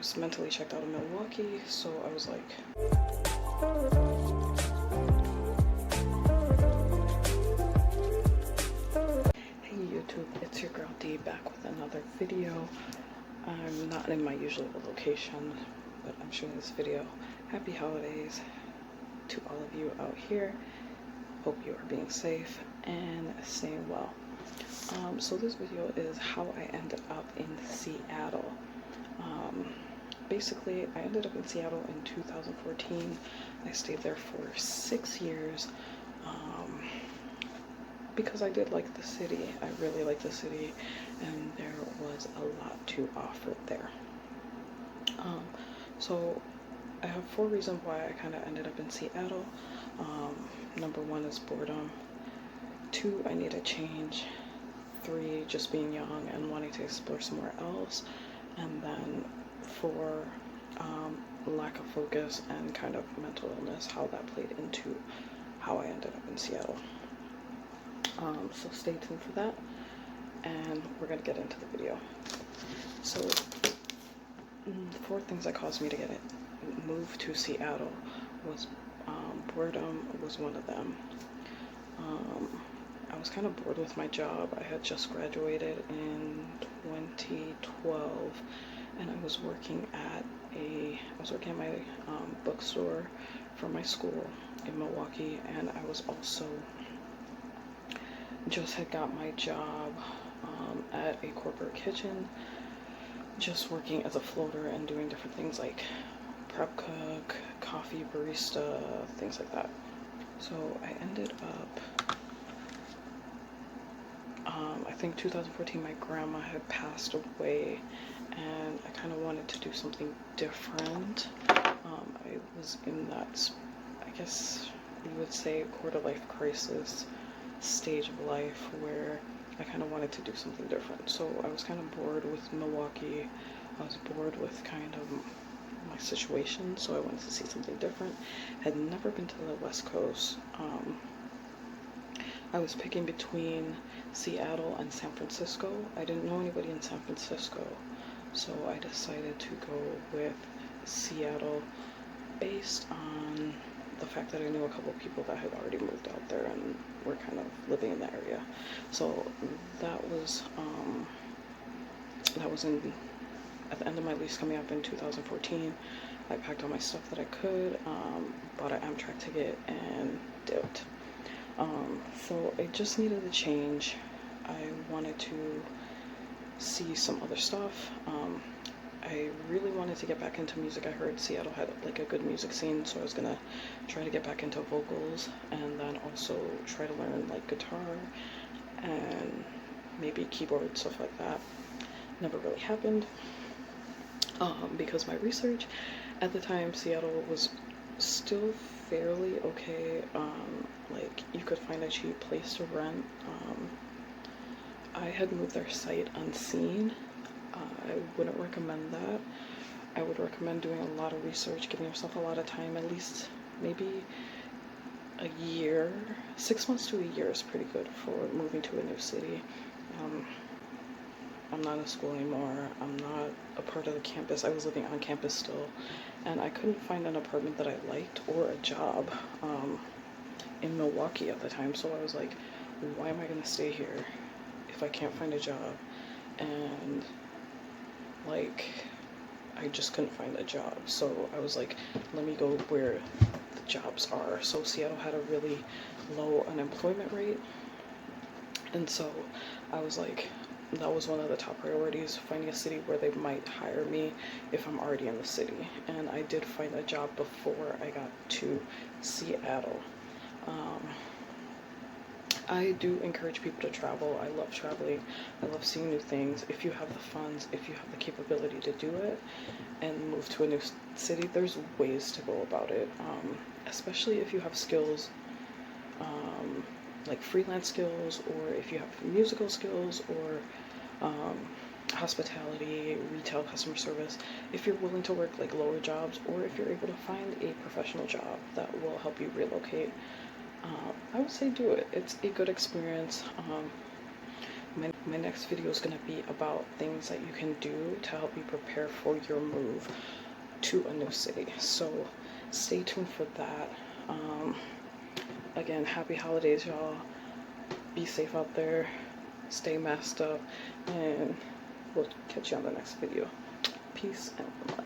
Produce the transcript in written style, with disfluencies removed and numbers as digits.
was mentally checked out of Milwaukee, so I was like, hey YouTube, it's your girl D back with another video. I'm not in my usual location, but I'm shooting this video. Happy holidays to all of you out here. Hope you are being safe and staying well. So this video is how I ended up in Seattle. Basically, I ended up in Seattle in 2014. I stayed there for 6 years because I did like the city. I really liked the city, and there was a lot to offer there. So I have 4 reasons why I kind of ended up in Seattle. Number 1 is boredom. 2, I need a change. 3, just being young and wanting to explore somewhere else. And then 4, lack of focus and kind of mental illness, how that played into how I ended up in Seattle. So stay tuned for that, and we're going to get into the video. So the 4 things that caused me to move to Seattle was boredom was one of them. I was kind of bored with my job. I had just graduated in 2012, and I was working at my bookstore for my school in Milwaukee, and I was also just had got my job at a corporate kitchen, just working as a floater and doing different things like prep cook, coffee barista, things like that. So I ended up, I think 2014, my grandma had passed away, and I kind of wanted to do something different. I was in that, I guess you would say, quarter-life crisis stage of life where I kind of wanted to do something different. So I was kind of bored with Milwaukee. I was bored with kind of my situation, so I wanted to see something different. Had never been to the West Coast. I was picking between Seattle and San Francisco. I didn't know anybody in San Francisco, so I decided to go with Seattle based on the fact that I knew a couple of people that had already moved out there and were kind of living in the area. So that was at the end of my lease coming up in 2014. I packed all my stuff that I could, bought an Amtrak ticket, and dipped. So I just needed a change. I wanted to see some other stuff. I really wanted to get back into music. I heard Seattle had like a good music scene, so I was gonna try to get back into vocals, and then also try to learn like guitar and maybe keyboard, stuff like that. Never really happened because my research at the time, Seattle was still fairly okay. Like you could find a cheap place to rent. I had moved their site unseen. I wouldn't recommend that. I would recommend doing a lot of research, giving yourself a lot of time, at least maybe a year. 6 months to a year is pretty good for moving to a new city. I'm not in school anymore. I'm not a part of the campus. I was living on campus still, and I couldn't find an apartment that I liked or a job in Milwaukee at the time. So I was like, why am I going to stay here if I can't find a job? And like, I just couldn't find a job. So I was like, let me go where the jobs are. So Seattle had a really low unemployment rate, and so I was like, that was one of the top priorities, finding a city where they might hire me if I'm already in the city. And I did find a job before I got to Seattle. I do encourage people to travel. I love traveling. I love seeing new things. If you have the funds, if you have the capability to do it and move to a new city, there's ways to go about it. Especially if you have skills, like freelance skills, or if you have musical skills, or hospitality, retail, customer service. If you're willing to work like lower jobs, or if you're able to find a professional job that will help you relocate, I would say do it. It's a good experience. my next video is going to be about things that you can do to help you prepare for your move to a new city. So stay tuned for that. Again, happy holidays, y'all. Be safe out there, stay masked up, and we'll catch you on the next video. Peace and love.